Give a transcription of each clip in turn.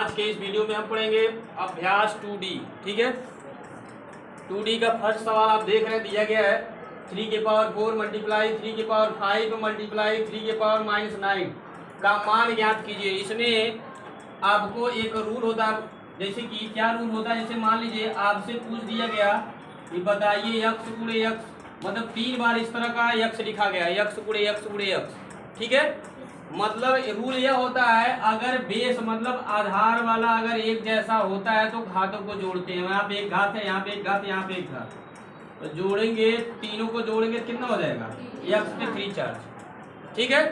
आज के इस वीडियो में हम पढ़ेंगे अभ्यास 2D। ठीक है, 2D का फर्स्ट सवाल आप देख रहे हैं, दिया गया है 3 के पावर 4 मल्टीप्लाई 3 के पावर 5 मल्टीप्लाई 3 के पावर -9 का मान ज्ञात कीजिए। इसमें आपको एक रूल होता है, जैसे कि क्या रूल होता है, जैसे मान लीजिए आपसे पूछ दिया गया कि बताइए यक्स गुणे यक्स, मतलब 3 बार इस तरह का यक्स लिखा गया, यक्स गुणे यक्स गुणे यक्स। ठीक है, मतलब रूल यह होता है अगर बेस मतलब आधार वाला अगर एक जैसा होता है तो घातों को जोड़ते हैं। यहाँ पे एक घात है, यहाँ पे एक घात, यहाँ पे एक घात, तो जोड़ेंगे, तीनों को जोड़ेंगे कितना हो जाएगा, यक्स पे 3 चार्ज। ठीक है,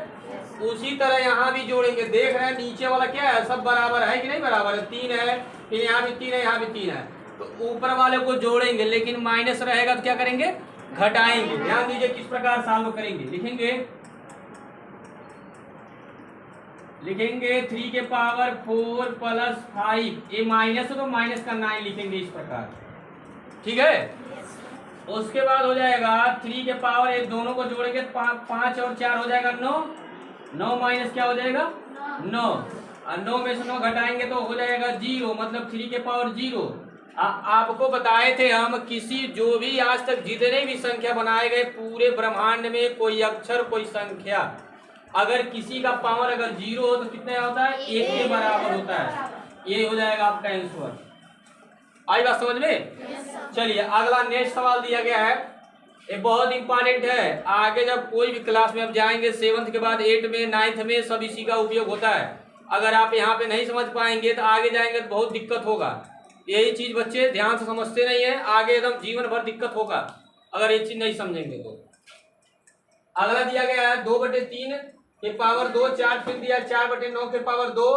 उसी तरह यहाँ भी जोड़ेंगे। देख रहे हैं नीचे वाला क्या है, सब बराबर है कि नहीं बराबर है, 3 है, फिर यहाँ भी 3 है, यहाँ भी 3 है, तो ऊपर वाले को जोड़ेंगे, लेकिन माइनस रहेगा तो क्या करेंगे, घटाएंगे। ध्यान दीजिए किस प्रकार सॉल्व करेंगे। लिखेंगे 3 के पावर 4 प्लस 5, ये माइनस है तो माइनस का 9 लिखेंगे इस प्रकार। ठीक है, उसके बाद हो जाएगा 3 के पावर, ये दोनों को जोड़ेंगे 5 और 4 हो जाएगा 9, 9 माइनस क्या हो जाएगा 9, और 9 में से 9 घटाएंगे तो हो जाएगा 0, मतलब 3 के पावर 0। आपको बताए थे हम, किसी जो भी आज तक जितने भी संख्या बनाए गए पूरे ब्रह्मांड में, कोई अक्षर कोई संख्या अगर किसी का पावर अगर 0 हो तो कितना होता है, 1 के बराबर होता है। ये हो जाएगा आपका आंसर। आई बात समझ में? चलिए अगला नेक्स्ट सवाल दिया गया है, ये बहुत इंपॉर्टेंट है। आगे जब कोई भी क्लास में अब जाएंगे 7th के बाद 8 में 9th में सब इसी का उपयोग होता है। अगर आप यहाँ पे नहीं समझ पाएंगे तो आगे जाएंगे तो बहुत दिक्कत होगा। यही चीज बच्चे ध्यान से समझते नहीं है, आगे एकदम जीवन भर दिक्कत होगा अगर ये चीज नहीं समझेंगे तो। अगला दिया गया है 2/3 के पावर 2 4, फिर दिया 4/9 के पावर 2,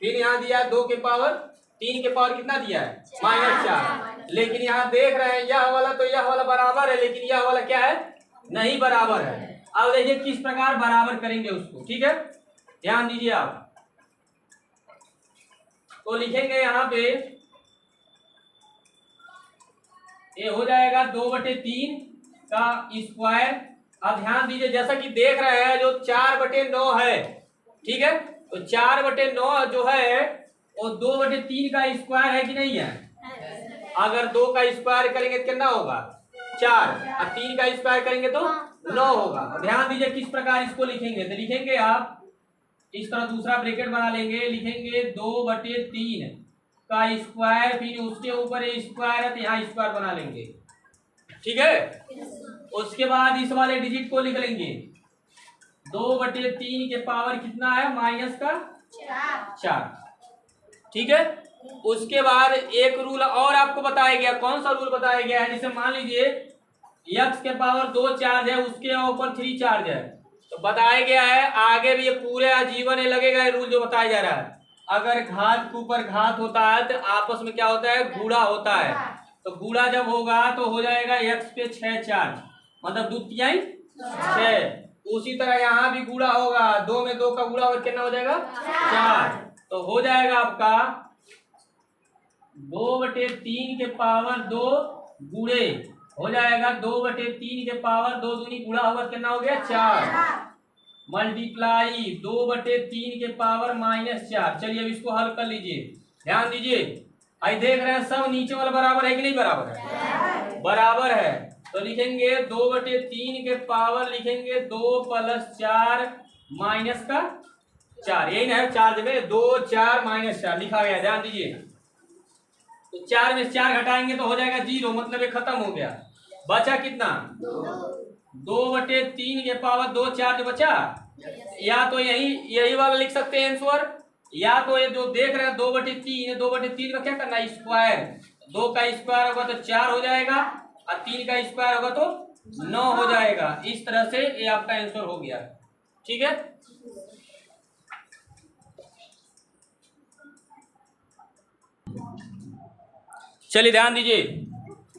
फिर यहाँ दिया 2 के पावर 3 के पावर कितना दिया है, -4। लेकिन यहाँ देख रहे हैं यह वाला तो यह वाला बराबर है, लेकिन यह वाला क्या है, नहीं बराबर है। अब देखिए किस प्रकार बराबर करेंगे उसको। ठीक है, ध्यान दीजिए आप, तो लिखेंगे यहाँ पे ये हो जाएगा 2/3 का स्क्वायर। अब ध्यान दीजिए, जैसा कि देख रहे हैं जो 4/9 है, ठीक है, तो 4/9 जो है वो 2/3 का स्क्वायर है कि नहीं है। अगर 2 का स्क्वायर करेंगे तो कितना होगा 4, और 3 का स्क्वायर करेंगे तो 9 होगा। ध्यान दीजिए किस प्रकार इसको लिखेंगे, तो लिखेंगे आप इस तरह दूसरा ब्रैकेट बना लेंगे, लिखेंगे 2/3 का स्क्वायर, फिर उसके ऊपर स्क्वायर है तो यहाँ स्क्वायर बना लेंगे। ठीक है, उसके बाद इस वाले डिजिट को लिख लेंगे, 2/3 के पावर कितना है, माइनस का 4। ठीक है, उसके बाद एक रूल और आपको बताया गया, कौन सा रूल बताया गया है, जैसे मान लीजिए x के पावर 2 चार्ज है, उसके ऊपर 3 चार्ज है, तो बताया गया है आगे भी ये पूरे आजीवन लगेगा ये रूल जो बताया जा रहा है। अगर घात के ऊपर घात होता है तो आपस में क्या होता है, गुणा होता है, तो गुणा जब होगा तो हो जाएगा x पे 6 चार्ज, मतलब 2 तिहाई 6। उसी तरह यहाँ भी गुणा होगा, 2 में 2 का गुणा और कितना हो जाएगा 4, तो हो जाएगा आपका 2/3 के पावर 2 गुणे हो जाएगा 2/3 के पावर 2 दूनी गुणा होगा कितना हो गया 4, मल्टीप्लाई 2/3 के पावर -4। चलिए अब इसको हल कर लीजिए। ध्यान दीजिए, आई देख रहे हैं सब नीचे वाला बराबर है कि नहीं बराबर है, बराबर है, तो लिखेंगे 2/3 के पावर, लिखेंगे 2 + 4 माइनस का 4, यही ना है चार्ज में 2 4 -4 लिखा गया। ध्यान दीजिए, तो 4 में 4 घटाएंगे तो हो जाएगा 0, मतलब ये खत्म हो गया। बचा कितना 2/3 के पावर 2 4 जो बचा, या तो यही वाला लिख सकते हैं आंसर, या तो ये जो देख रहे हैं 2/3, 2/3 का क्या करना है स्क्वायर, 2 का स्क्वायर होगा तो 4 हो जाएगा, और 3 का स्क्वायर होगा तो 9 हो जाएगा। इस तरह से ये आपका आंसर हो गया। ठीक है, चलिए ध्यान दीजिए,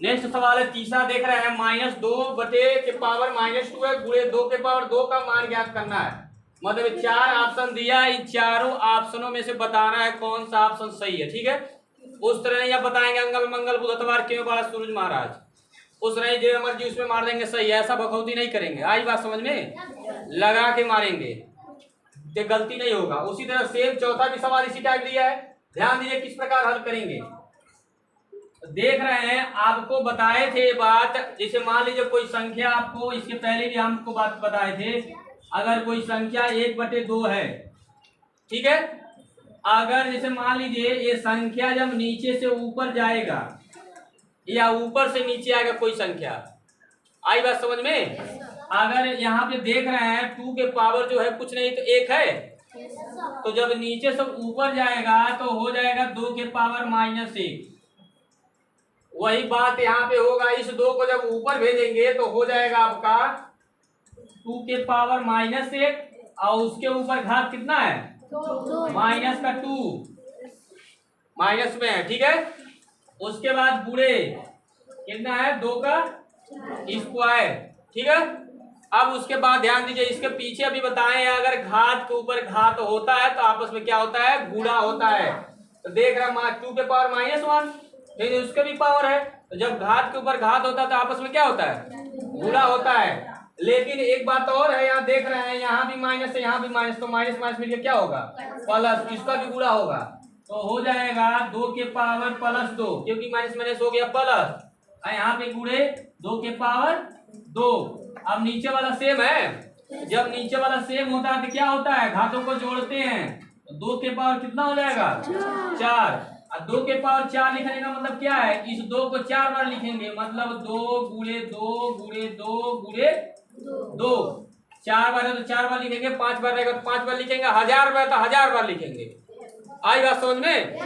नेक्स्ट सवाल है तीसरा, देख रहे हैं -2 के पावर -2 है, गुणे 2 के पावर 2 का मान ज्ञात करना है। मतलब 4 ऑप्शन दिया, इन चारों ऑप्शनों में से बताना है कौन सा ऑप्शन सही है। ठीक है, उस तरह नहीं आप बताएंगे अंगल मंगल बुध इतवार क्यों बड़ा सूरज महाराज, उस नहीं जो मर्जी उसमें मार देंगे सही, ऐसा बखौती नहीं करेंगे। आई बात समझ में, लगा के मारेंगे। ये गलती नहीं होगा। उसी तरह सेम चौथा भी सवाल इसी टाइप दिया है, ध्यान दीजिए किस प्रकार हल करेंगे। देख रहे हैं, आपको बताए थे बात, जैसे मान लीजिए कोई संख्या, आपको इसके पहले भी हमको बात बताए थे, अगर कोई संख्या 1/2 है, ठीक है, अगर जैसे मान लीजिए ये संख्या जब नीचे से ऊपर जाएगा या ऊपर से नीचे आएगा कोई संख्या, आई बात समझ में? अगर यहाँ पे देख रहे हैं 2 के पावर जो है कुछ नहीं तो 1 है, तो जब नीचे से ऊपर जाएगा तो हो जाएगा 2 के पावर -1। वही बात यहाँ पे होगा, इस 2 को जब ऊपर भेजेंगे तो हो जाएगा आपका 2 के पावर -1 और उसके ऊपर घात कितना है, -2 माइनस में है, ठीक है। उसके बाद बुरे कितना है, 2 का स्क्वायर, ठीक है। अब उसके बाद ध्यान दीजिए, इसके पीछे अभी बताएं अगर घात के ऊपर घात होता है तो आपस में क्या होता है, गुणा होता है। तो देख रहा 2 के पावर -1, फिर उसके भी पावर है, तो जब घात के ऊपर घात होता है तो आपस में क्या होता है, गुणा होता है। लेकिन एक बात और है, यहाँ देख रहे हैं यहाँ भी माइनस है, यहाँ भी माइनस, तो माइनस माइनस मिलकर क्या होगा, प्लस, इसका भी गुणा होगा, तो हो जाएगा 2 के पावर +2, क्योंकि माइनस माइनस हो गया प्लस, यहाँ पे गुणे 2 के पावर 2। अब नीचे वाला सेम है, जब नीचे वाला सेम होता है तो क्या होता है, घातों को जोड़ते हैं, तो 2 के पावर कितना हो जाएगा, 4। और 2 के पावर 4 लिखने का मतलब क्या है, इस 2 को 4 बार लिखेंगे, मतलब 2 गुणे 2 गुणे 2 गुणे 2, 4 बार है तो 4 बार लिखेंगे, 5 बार रहेगा तो 5 बार लिखेंगे, 1000 बार तो 1000 बार लिखेंगे। आई बात समझ में?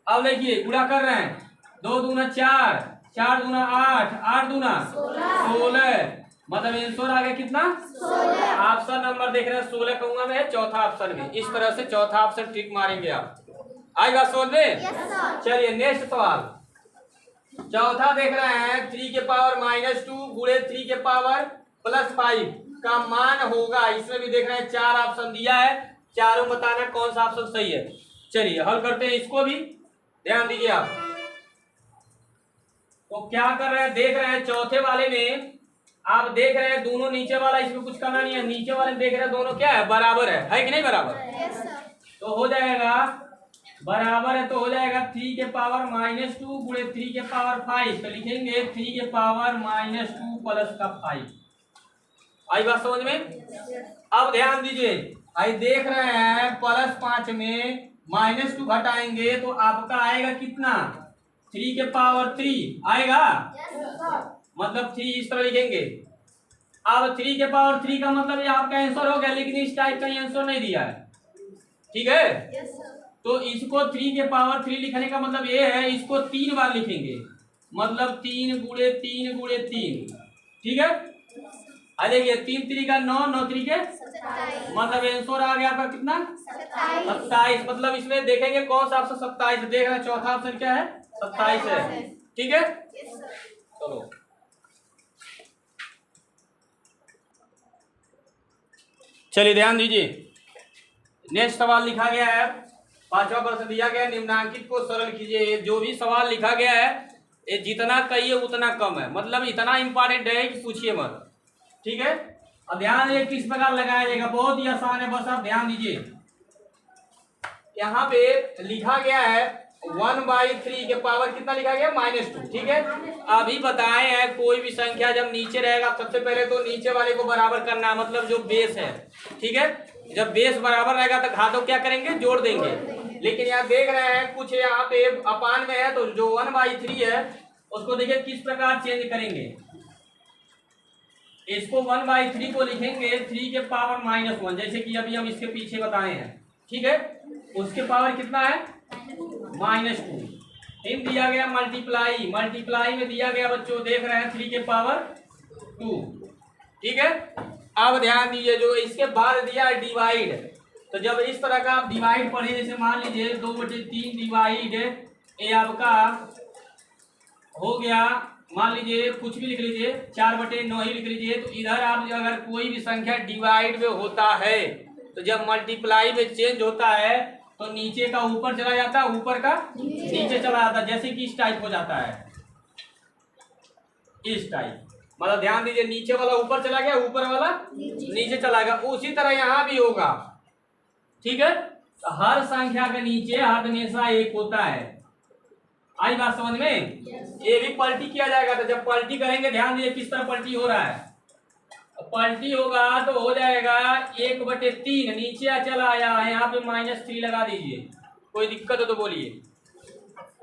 अब देखिए गुणा कर रहे हैं, 2 दूना 4, 4 दूना 8, 8 दूना 16, मतलब आंसर आ गया कितना, 16। ऑप्शन नंबर देख रहे हैं 16 कहूंगा मैं, चौथा ऑप्शन में। इस तरह से चौथा ऑप्शन ट्रिक मारेंगे आप। आई बात समझ में? चलिए नेक्स्ट सवाल, चौथा देख रहे हैं 3 के पावर -2 गुणे 3 के पावर +5 का मान होगा। इसमें भी देख रहे हैं 4 ऑप्शन दिया है, चारों बताना कौन सा ऑप्शन सही है। चलिए हल करते हैं इसको भी, ध्यान दीजिए आप। तो क्या कर रहे हैं, देख रहे हैं चौथे वाले में आप देख रहे हैं दोनों नीचे वाला, इसमें कुछ करना नहीं है, नीचे वाले देख रहे हैं दोनों क्या है, बराबर है कि नहीं बराबर? तो हो जाएगा बराबर है, तो हो जाएगा 3 के पावर -2 गुणे 3 के पावर 5, तो लिखेंगे 3 के पावर -2 प्लस का 5। आई बात समझ में? अब ध्यान दीजिए, आई देख रहे हैं +5 में -2 घटाएंगे तो आपका आएगा कितना, 3 के पावर 3 आएगा, मतलब 3 इस तरह लिखेंगे। अब 3 के पावर 3 का मतलब ये आपका आंसर हो गया, लेकिन इस टाइप का आंसर नहीं दिया है, ठीक है। तो इसको 3 के पावर 3 लिखने का मतलब ये है, इसको 3 बार लिखेंगे, मतलब 3 गुणे 3 गुणे 3, ठीक है। आ देखिए 3 3 का 9, 9 3 के, मतलब आंसर आ गया आपका कितना, 27। मतलब इसमें देखेंगे कौन सा ऑप्शन 27 देख रहे हैं, चौथा ऑप्शन क्या है, 27 है, ठीक है। चलो चलिए ध्यान दीजिए, नेक्स्ट सवाल लिखा गया है, 5वां प्रश्न दिया गया, निम्नांकित को सरल कीजिए। जो भी सवाल लिखा गया है ये जितना कहिए उतना कम है, मतलब इतना इंपॉर्टेंट है कि पूछिए मत, ठीक है। अब ध्यान दीजिए किस प्रकार लगाया जाएगा, बहुत ही आसान है, बस आप ध्यान दीजिए। यहाँ पे लिखा गया है 1/3 के पावर कितना लिखा गया, -2, ठीक है। अभी बताए हैं कोई भी संख्या जब नीचे रहेगा सबसे पहले तो नीचे वाले को बराबर करना है, मतलब जो बेस है, ठीक है। जब बेस बराबर रहेगा तो घातों क्या करेंगे, जोड़ देंगे। लेकिन यहाँ देख रहे हैं कुछ यहाँ पे अपान में है, तो जो 1/3 है उसको देखिए किस प्रकार चेंज करेंगे। इसको 1/3 को लिखेंगे 3 के पावर -1, जैसे कि अभी हम इसके पीछे बताए हैं, ठीक है। उसके पावर कितना है, -2। इन दिया गया मल्टीप्लाई, मल्टीप्लाई में दिया गया बच्चों देख रहे हैं 3 के पावर 2, ठीक है। अब ध्यान दीजिए जो इसके बाद दिया डिवाइड, तो जब इस तरह का आप डिवाइड पढ़िए, जैसे मान लीजिए 2/3 डिवाइड ये आपका हो गया, मान लीजिए कुछ भी लिख लीजिए, 4/9 ही लिख लीजिए। तो इधर आप अगर कोई भी संख्या डिवाइड में होता है तो जब मल्टीप्लाई में चेंज होता है तो नीचे का ऊपर चला जाता है, ऊपर का नीचे चला जाता है, जैसे कि इस टाइप हो जाता है, इस टाइप। मतलब ध्यान दीजिए नीचे वाला ऊपर चला गया, ऊपर वाला नीचे चला गया, उसी तरह यहाँ भी होगा, ठीक है। हर संख्या के नीचे हमेशा एक होता है। आई बात समझ में? ये भी पलटी किया जाएगा, तो जब पलटी करेंगे ध्यान दीजिए किस तरह पलटी हो रहा है। पलटी होगा तो हो जाएगा 1/3, नीचे चला आया, यहाँ पे -3 लगा दीजिए। कोई दिक्कत हो तो बोलिए।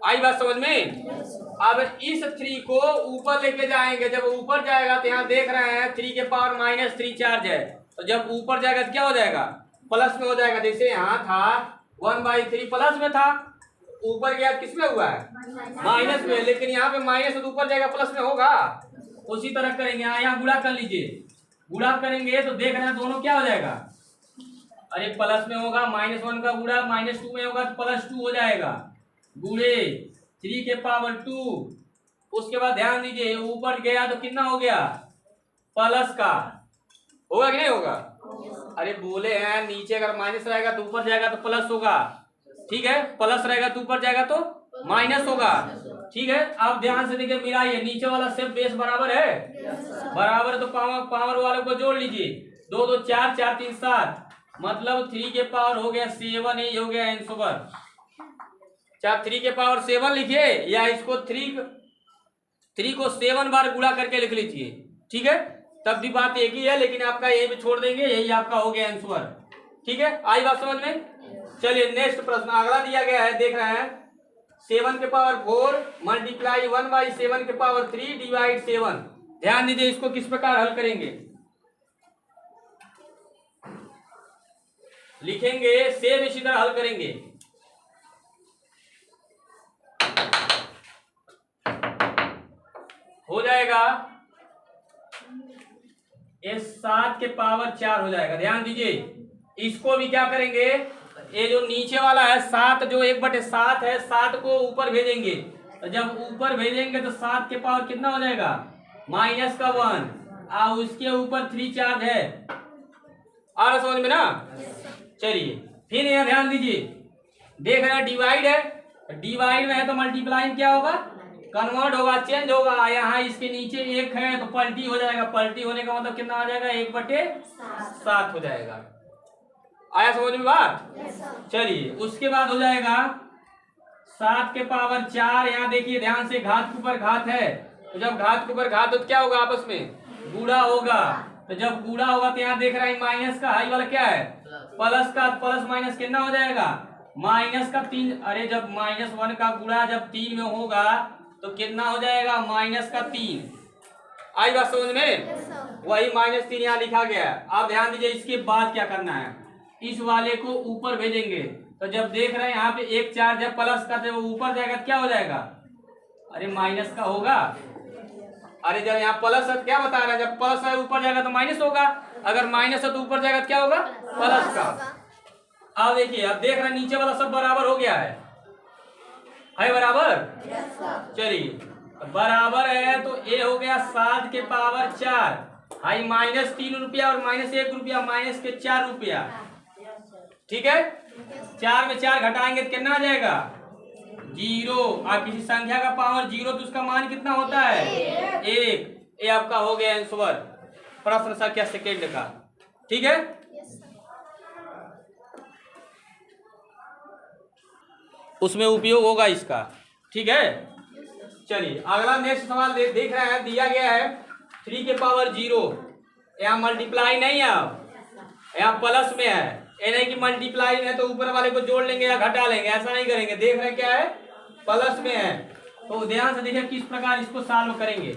आई बात समझ में? अब इस 3 को ऊपर लेके जाएंगे, जब ऊपर जाएगा तो यहाँ देख रहे हैं 3 के पावर -3 चार्ज है, तो जब ऊपर जाएगा तो क्या हो जाएगा? प्लस में हो जाएगा। जैसे यहाँ था 1/3 प्लस में था, ऊपर गया किस में हुआ है? माइनस में, लेकिन यहाँ पे माइनस तो ऊपर जाएगा प्लस में होगा। उसी तरह करेंगे, यहाँ गुणा कर लीजिए। गुणा करेंगे तो देख रहे हैं दोनों क्या हो जाएगा? अरे प्लस में होगा, -1 का गुणा -2 में होगा तो +2 हो जाएगा, गुणे 3 के पावर 2। उसके बाद ध्यान दीजिए ऊपर गया तो कितना हो गया? प्लस का होगा कि नहीं होगा? अरे बोले हैं नीचे अगर माइनस रहेगा तो ऊपर जाएगा तो प्लस होगा, ठीक है? प्लस रहेगा तो ऊपर जाएगा तो माइनस होगा, ठीक है? अब ध्यान से देखिए मिलाइए, नीचे वाला सब बेस बराबर है, बराबर, तो पावर वाले को जोड़ लीजिए। 2 2 4 4 3 7, मतलब 3 के पावर हो गया 7, ही हो गया आंसर। चाहे 3 के पावर 7 लिखिए या इसको 3 को 7 बार गुणा करके लिख लीजिए, ठीक है? तब भी बात एक ही है, लेकिन आपका यही भी छोड़ देंगे, यही आपका हो गया आंसर, ठीक है? आई बात समझ में? चलिए नेक्स्ट प्रश्न अगला दिया गया है, देख रहे हैं 7 के पावर 4 मल्टीप्लाई 1/7 के पावर 3 डिवाइड 7। ध्यान दीजिए इसको किस प्रकार हल करेंगे, लिखेंगे सेम इसी तरह हल करेंगे। हो जाएगा ये 7 के पावर 4 हो जाएगा। ध्यान दीजिए इसको भी क्या करेंगे, ये जो नीचे वाला है 7, जो 1/7 है, 7 को ऊपर भेजेंगे, तो जब ऊपर भेजेंगे तो 7 के पावर कितना हो जाएगा? -1, और उसके ऊपर 3 चार्ज है। आ रहा समझ में ना? चलिए फिर यहाँ ध्यान दीजिए, देख रहे हैं डिवाइड है, डिवाइड में है तो मल्टीप्लाई क्या होगा? कन्वर्ट होगा, चेंज होगा। यहाँ इसके नीचे 1 है तो पलटी हो जाएगा, पलटी होने का मतलब कितना आ जाएगा? 1/7 हो जाएगा। आया समझ में बात? चलिए उसके बाद हो जाएगा 7 के पावर 4, यहाँ देखिए ध्यान से घात के ऊपर घात है, तो जब घात के ऊपर घात हो तो क्या होगा? आपस में गुणा होगा, तो जब गुणा होगा तो यहाँ देख रहे हैं माइनस का, हाई वाला क्या है? प्लस का, प्लस माइनस कितना हो जाएगा? -3। अरे जब -1 का गुणा जब 3 में होगा तो कितना हो जाएगा? -3। आई बात समझ में? वही -3 यहाँ लिखा गया है। अब ध्यान दीजिए इसके बाद क्या करना है, इस वाले को ऊपर भेजेंगे, तो जब देख रहे हैं यहाँ पे 1 चार्ज है प्लस का, जब ऊपर जाएगा तो क्या हो जाएगा? अरे माइनस का होगा। अरे जब यहाँ प्लस है तो क्या बता रहा है? जब प्लस है ऊपर जाएगा तो माइनस होगा, अगर माइनस है तो ऊपर जाएगा तो क्या होगा? प्लस का। अब देखिए, अब देख रहे हैं नीचे वाला सब बराबर हो गया है बराबर? चलिए बराबर है तो ये हो गया 7 के पावर 4, हाई -3 रुपया और -1 रुपया, माइनस के 4 रुपया, ठीक है? 4 में 4 घटाएंगे तो कितना आ जाएगा? 0। आप किसी संख्या का पावर 0 तो उसका मान कितना होता है? 1। ये आपका हो गया आंसर प्रश्न संख्या सेकेंड का, ठीक है? उसमें उपयोग होगा इसका, ठीक है? चलिए अगला नेक्स्ट सवाल देख रहे हैं, दिया गया है 3 के पावर 0, यहाँ मल्टीप्लाई नहीं है, यहाँ प्लस में है। ये नहीं कि मल्टीप्लाई है तो ऊपर वाले को जोड़ लेंगे या घटा लेंगे, ऐसा नहीं करेंगे। देख रहे हैं क्या है? प्लस में है, तो ध्यान से देखिए किस प्रकार इसको सॉल्व करेंगे।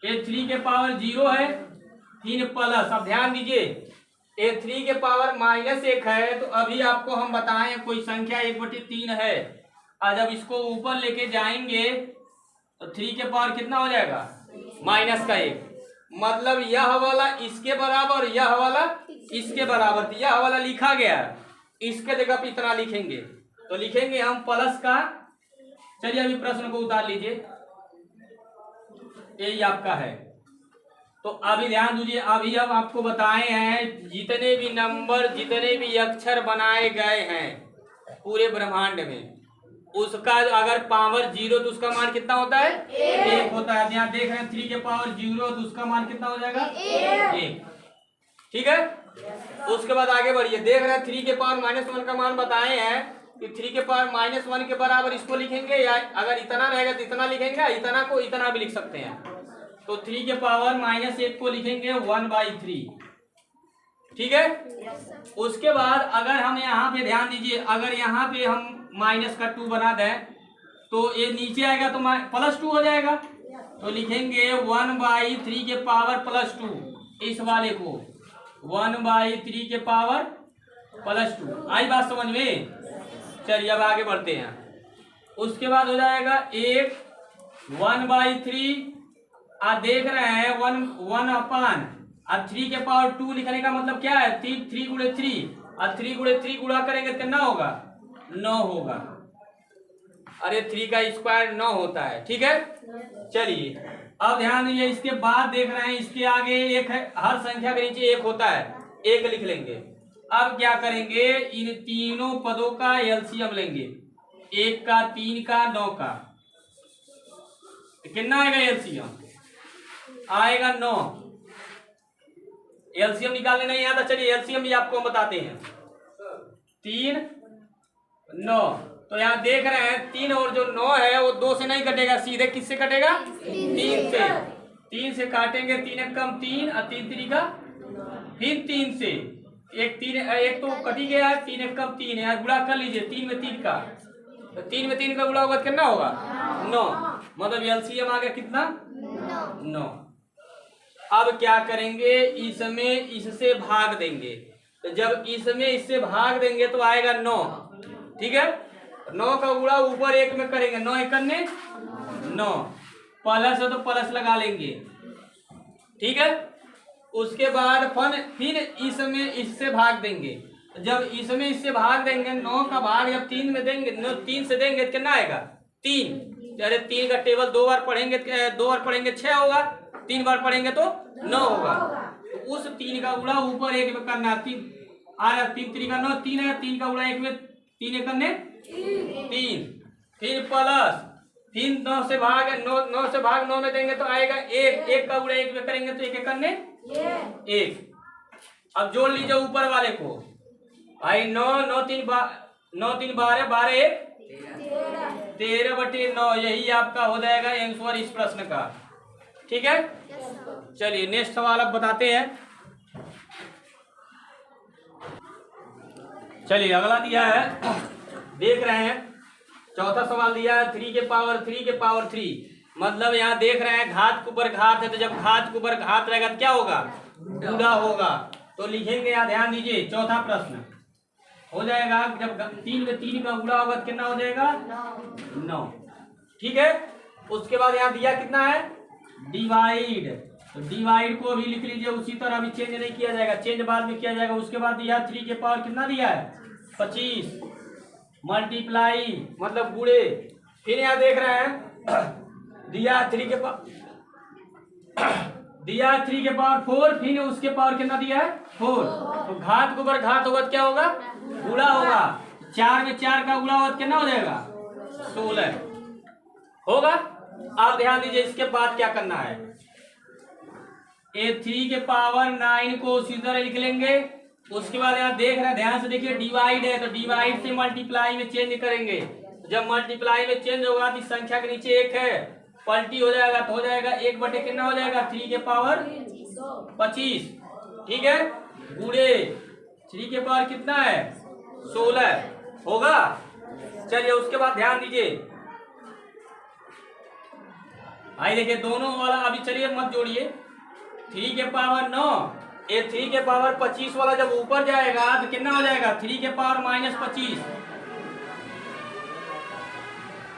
ये 3 के पावर 0 है, 3 प्लस, अब ध्यान दीजिए ये 3 के पावर -1 है, तो अभी आपको हम बताएं कोई संख्या 1/3 है, और जब इसको ऊपर लेके जाएंगे तो 3 के पावर कितना हो जाएगा? -1, मतलब यह वाला इसके बराबर, यह वाला इसके बराबर, तो यह वाला लिखा गया, इसके जगह पे इतना लिखेंगे, तो लिखेंगे हम प्लस का। चलिए अभी प्रश्न को उतार लीजिए, यही आपका है। तो अभी ध्यान दीजिए, अभी हम आपको बताए हैं जितने भी नंबर, जितने भी अक्षर बनाए गए हैं पूरे ब्रह्मांड में, उसका अगर पावर 0 तो उसका मान कितना होता है? 1 होता है। यहाँ देख रहे हैं 3 के पावर 0 तो उसका मान कितना हो जाएगा? 1, ठीक है? उसके बाद आगे बढ़िए, देख रहे हैं 3 के पावर -1 का मान बताए हैं कि 3 के पावर -1 के बराबर इसको लिखेंगे, या अगर इतना रहेगा तो इतना लिखेंगे, इतना को इतना भी लिख सकते हैं। तो 3 के पावर -1 को लिखेंगे 1/3, ठीक है। उसके बाद अगर हम यहाँ पे ध्यान दीजिए, अगर यहाँ पे हम -2 बना दें तो ये नीचे आएगा तो +2 हो जाएगा, तो लिखेंगे 1/3 के पावर +2, इस वाले को 1/3 के पावर +2। आई बात समझ में? चलिए अब आगे बढ़ते हैं। उसके बाद हो जाएगा 1/3, आप देख रहे हैं 1/3 के पावर 2 लिखने का मतलब क्या है, 3 × 3 और 3 × 3 गुणा करेंगे कितना होगा, 9 होगा। अरे 3 का स्क्वायर 9 होता है, ठीक है। चलिए अब ध्यान दीजिए, इसके बाद देख रहे हैं इसके आगे एक है, हर संख्या के नीचे 1 होता है, 1 लिख लेंगे। अब क्या करेंगे, इन तीनों पदों का एलसीएम लेंगे, 1 का, 3 का, 9 का। कितना आएगा एलसीएम, आएगा 9। एलसीएम निकालने नहीं आता, चलिए एलसीएम भी आपको हम बताते हैं। 3 9, तो यहाँ देख रहे हैं 3 और जो 9 है वो 2 से नहीं कटेगा, सीधे किससे कटेगा, 3 से। 3 से काटेंगे, 3 1 कम 3 और 3 3 का, फिर 3 से एक तो कट ही गया है, 3 1 कम 3 है, गुणा कर लीजिए 3 में 3 का, तो 3 में 3 का गुणा होगा कितना होगा, 9। मतलब एलसीएम आ गया कितना, 9। अब क्या करेंगे, इसमें इससे भाग देंगे, तो जब इसमें इससे भाग देंगे तो आएगा 9, ठीक है। 9 का गुणा ऊपर 1 में करेंगे, 9 × 1 9, प्लस है तो प्लस लगा लेंगे, ठीक है। उसके बाद फिर इसमें इससे भाग देंगे, जब इसमें इससे भाग देंगे 9 का भाग जब 3 में देंगे, 3 से देंगे तो कितना आएगा, 3। अरे 3 का टेबल 2 बार पढ़ेंगे 6 होगा, 3 बार पढ़ेंगे तो 9 होगा। तो उस 3 का गुणा ऊपर 1 में करना, 3 3 3 का 9, 3 है, 3 का गुणा 1 में, 3 1 करने 3, फिर प्लस, फिर 9 से भाग 9 में देंगे तो आएगा 1, 1 का गुणा 1 में करेंगे तो 1 1 करने 1। अब जोड़ लीजिए ऊपर वाले को, आई 9 9 3 12 12 1 13/9, यही आपका हो जाएगा आंसर इस प्रश्न का, ठीक है। चलिए नेक्स्ट सवाल अब बताते हैं। चलिए अगला दिया है, देख रहे हैं चौथा सवाल दिया है 3 के पावर 3, मतलब यहाँ देख रहे हैं घात के ऊपर घात है, तो जब घात के ऊपर घात रहेगा तो क्या होगा, गुणा होगा। तो लिखेंगे, यहाँ ध्यान दीजिए, चौथा प्रश्न हो जाएगा, जब 3 में 3 का गुणा होगा तो कितना हो जाएगा, 9, ठीक है। उसके बाद यहाँ दिया कितना है, डिवाइड, तो डिवाइड को भी लिख लीजिए, उसी तरह अभी चेंज नहीं किया जाएगा, चेंज बाद में किया जाएगा। उसके बाद दिया 3 के पावर कितना दिया है, 25, मल्टीप्लाई मतलब गुणे। फिर यहाँ देख रहे हैं दिया 3 के पावर 4, फिर उसके पावर कितना दिया है, 4। तो घात के ऊपर घात होगा तो क्या होगा, गुणा होगा। 4 में 4 का गुणा होगा तो कितना हो जाएगा, 16 होगा। आप ध्यान दीजिए, इसके बाद क्या करना है, 3 के पावर 9 को उसी तरह लिख लेंगे। उसके बाद यहाँ देख रहे हैं, ध्यान से देखिए, डिवाइड है तो डिवाइड से मल्टीप्लाई में चेंज करेंगे। जब मल्टीप्लाई में चेंज होगा तो संख्या के नीचे 1 है, पलटी हो जाएगा तो हो जाएगा 1 बटे कितना हो जाएगा, 3 के पावर 25, ठीक है, गुणे 3 के पावर कितना है, 16 होगा। चलिए उसके बाद ध्यान दीजिए, आई देखिए दोनों वाला, अभी चलिए मत जोड़िए, 3 के पावर 9, ये 3 के पावर 25 वाला जब ऊपर जाएगा तो कितना हो जाएगा, 3 के पावर -25।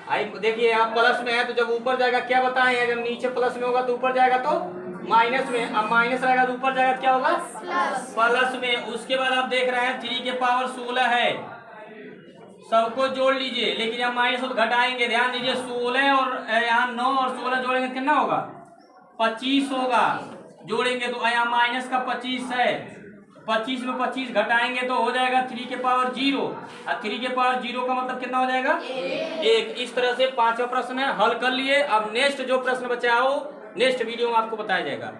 आई देखिए यहाँ प्लस में है तो जब ऊपर जाएगा क्या बताए हैं, जब नीचे प्लस में होगा तो ऊपर जाएगा तो माइनस में, अब माइनस रहेगा तो ऊपर जाएगा क्या होगा, प्लस में। उसके बाद आप देख रहे हैं 3 के पावर 16 है, सबको जोड़ लीजिए, लेकिन यहाँ माइनस हो तो घटाएंगे। ध्यान दीजिए 16 और यहाँ 9 और 16 जोड़ेंगे कितना होगा, 25 होगा। जोड़ेंगे तो यहाँ माइनस का 25 है, 25 में 25 घटाएंगे तो हो जाएगा 3 के पावर 0, और 3 के पावर 0 का मतलब कितना हो जाएगा, 1। इस तरह से 5वां प्रश्न है, हल कर लिए। अब नेक्स्ट जो प्रश्न बचा हो नेक्स्ट वीडियो में आपको बताया जाएगा।